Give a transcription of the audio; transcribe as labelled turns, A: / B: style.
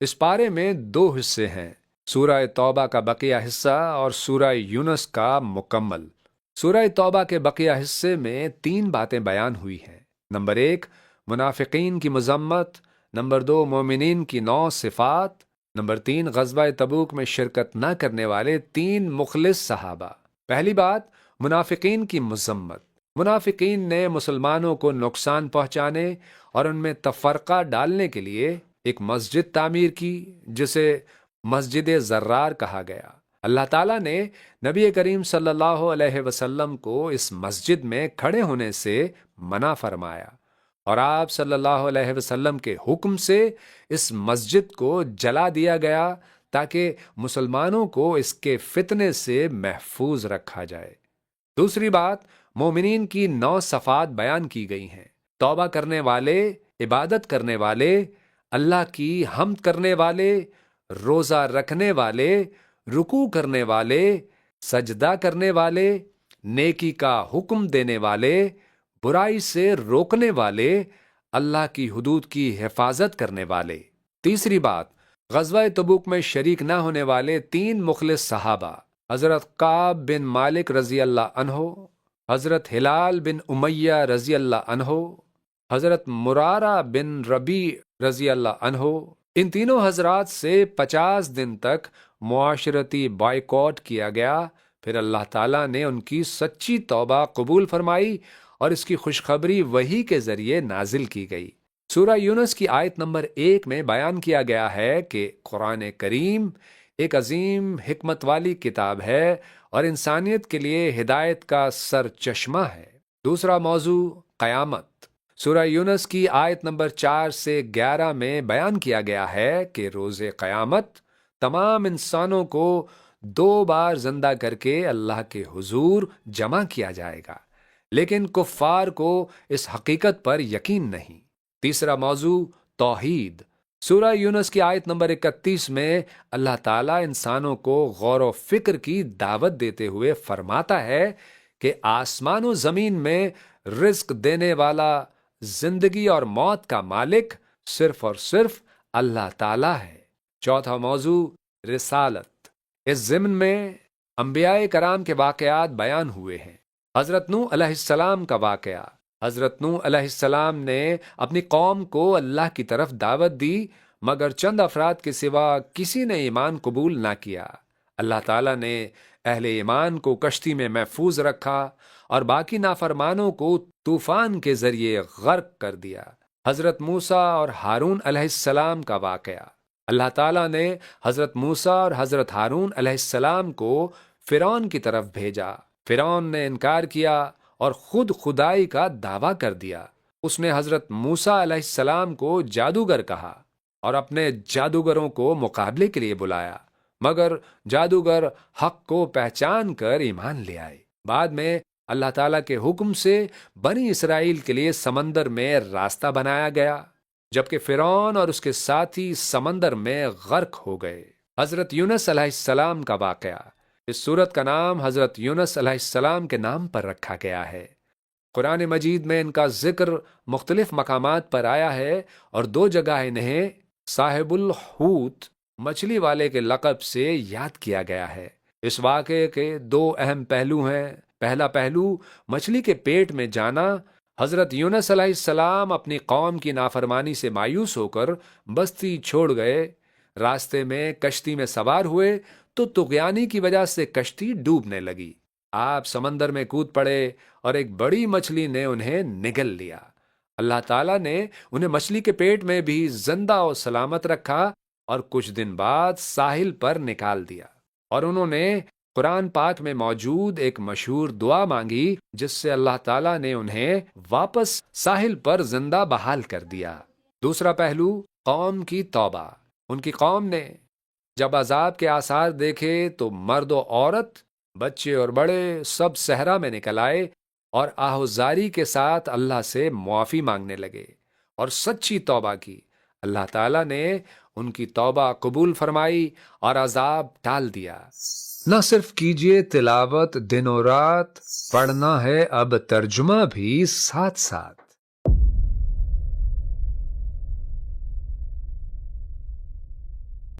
A: اس پارے میں دو حصے ہیں، سورہ توبہ کا بقیہ حصہ اور سورہ یونس کا مکمل۔ سورہ توبہ کے بقیہ حصے میں 3 باتیں بیان ہوئی ہیں۔ نمبر 1، منافقین کی مذمت۔ نمبر 2، مومنین کی 9 صفات۔ نمبر 3، غزوہ تبوک میں شرکت نہ کرنے والے 3 مخلص صحابہ۔ پہلی بات، منافقین کی مذمت۔ منافقین نے مسلمانوں کو نقصان پہنچانے اور ان میں تفرقہ ڈالنے کے لیے ایک مسجد تعمیر کی، جسے مسجد زرار کہا گیا۔ اللہ تعالیٰ نے نبی کریم صلی اللہ علیہ وسلم کو اس مسجد میں کھڑے ہونے سے منع فرمایا، اور آپ صلی اللہ علیہ وسلم کے حکم سے اس مسجد کو جلا دیا گیا تاکہ مسلمانوں کو اس کے فتنے سے محفوظ رکھا جائے۔ دوسری بات، مومنین کی 9 صفات بیان کی گئی ہیں۔ توبہ کرنے والے، عبادت کرنے والے، اللہ کی حمد کرنے والے، روزہ رکھنے والے، رکوع کرنے والے، سجدہ کرنے والے، نیکی کا حکم دینے والے، برائی سے روکنے والے، اللہ کی حدود کی حفاظت کرنے والے۔ تیسری بات، غزوہ تبوک میں شریک نہ ہونے والے 3 مخلص صحابہ، حضرت کعب بن مالک رضی اللہ عنہ، حضرت ہلال بن امیہ رضی اللہ عنہ، حضرت مرارہ بن ربیع رضی اللہ عنہ۔ ان تینوں حضرات سے 50 دن تک معاشرتی بائیکاٹ کیا گیا، پھر اللہ تعالیٰ نے ان کی سچی توبہ قبول فرمائی اور اس کی خوشخبری وحی کے ذریعے نازل کی گئی۔ سورہ یونس کی آیت نمبر 1 میں بیان کیا گیا ہے کہ قرآن کریم ایک عظیم حکمت والی کتاب ہے اور انسانیت کے لیے ہدایت کا سر چشمہ ہے۔ دوسرا موضوع، قیامت۔ سورہ یونس کی آیت نمبر 4 سے 11 میں بیان کیا گیا ہے کہ روز قیامت تمام انسانوں کو 2 بار زندہ کر کے اللہ کے حضور جمع کیا جائے گا، لیکن کفار کو اس حقیقت پر یقین نہیں۔ تیسرا موضوع، توحید۔ سورہ یونس کی آیت نمبر 31 میں اللہ تعالیٰ انسانوں کو غور و فکر کی دعوت دیتے ہوئے فرماتا ہے کہ آسمان و زمین میں رزق دینے والا، زندگی اور موت کا مالک صرف اور صرف اللہ تعالیٰ ہے۔ چوتھا موضوع، رسالت۔ اس ضمن میں انبیاء کرام کے واقعات بیان ہوئے ہیں۔ حضرت نوح علیہ السلام کا واقعہ۔ حضرت نوح علیہ السلام نے اپنی قوم کو اللہ کی طرف دعوت دی، مگر چند افراد کے سوا کسی نے ایمان قبول نہ کیا۔ اللہ تعالیٰ نے اہل ایمان کو کشتی میں محفوظ رکھا اور باقی نافرمانوں کو طوفان کے ذریعے غرق کر دیا۔ حضرت موسیٰ اور ہارون علیہ السلام کا واقعہ۔ اللہ تعالیٰ نے حضرت موسیٰ اور حضرت ہارون علیہ السلام کو فرعون کی طرف بھیجا۔ فرعون نے انکار کیا اور خود خدائی کا دعویٰ کر دیا۔ اس نے حضرت موسیٰ علیہ السلام کو جادوگر کہا اور اپنے جادوگروں کو مقابلے کے لیے بلایا، مگر جادوگر حق کو پہچان کر ایمان لے آئے۔ بعد میں اللہ تعالیٰ کے حکم سے بنی اسرائیل کے لیے سمندر میں راستہ بنایا گیا، جبکہ فرعون اور اس کے ساتھی سمندر میں غرق ہو گئے۔ حضرت یونس علیہ السلام کا واقعہ۔ اس سورت کا نام حضرت یونس علیہ السلام کے نام پر رکھا گیا ہے۔ قرآن مجید میں ان کا ذکر مختلف مقامات پر آیا ہے اور 2 جگہ انہیں صاحب الحوت، مچھلی والے کے لقب سے یاد کیا گیا ہے۔ اس واقعے کے 2 اہم پہلو ہیں۔ پہلا پہلو، مچھلی کے پیٹ میں جانا۔ حضرت یونس علیہ السلام اپنی قوم کی نافرمانی سے مایوس ہو کر بستی چھوڑ گئے۔ راستے میں کشتی میں سوار ہوئے تو طغیانی کی وجہ سے کشتی ڈوبنے لگی۔ آپ سمندر میں کود پڑے اور ایک بڑی مچھلی نے انہیں نگل لیا۔ اللہ تعالیٰ نے انہیں مچھلی کے پیٹ میں بھی زندہ و سلامت رکھا اور کچھ دن بعد ساحل پر نکال دیا، اور انہوں نے قرآن پاک میں موجود ایک مشہور دعا مانگی، جس سے اللہ تعالیٰ نے انہیں واپس ساحل پر زندہ بحال کر دیا۔ دوسرا پہلو، قوم کی توبہ۔ ان کی قوم نے جب عذاب کے آثار دیکھے تو مرد و عورت، بچے اور بڑے سب صحرا میں نکل آئے اور آہوزاری کے ساتھ اللہ سے معافی مانگنے لگے اور سچی توبہ کی۔ اللہ تعالیٰ نے ان کی توبہ قبول فرمائی اور عذاب ٹال دیا۔ نہ صرف کیجئے تلاوت دن و رات، پڑھنا ہے اب ترجمہ بھی ساتھ ساتھ۔